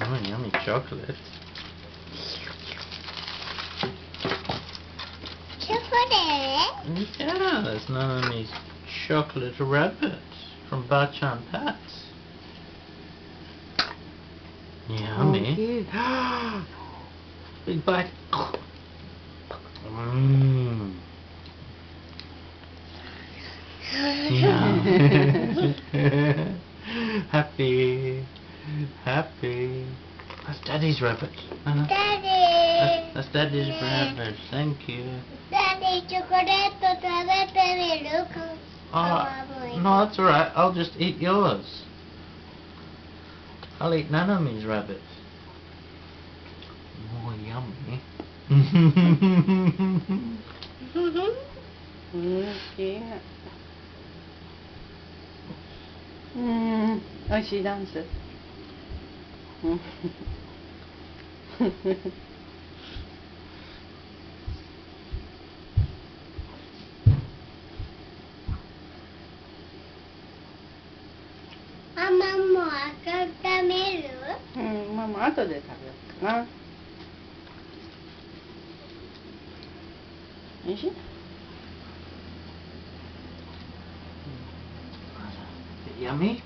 Oh, yummy chocolate. Chocolate? Yeah, there's Nanami's chocolate rabbit from Bachan Pats. Yummy. Okay. Big bite. Mmm. Yeah. Happy. Happy. That's Daddy's rabbit. Daddy! That's Daddy's rabbit. Thank you. Daddy, chocolate trattate de loco. No, that's alright. I'll just eat yours. I'll eat Nanami's rabbit. Oh, yummy. Okay. 美味しいダンス。ママも温める？ママ後で食べようかな。おいしいYummy?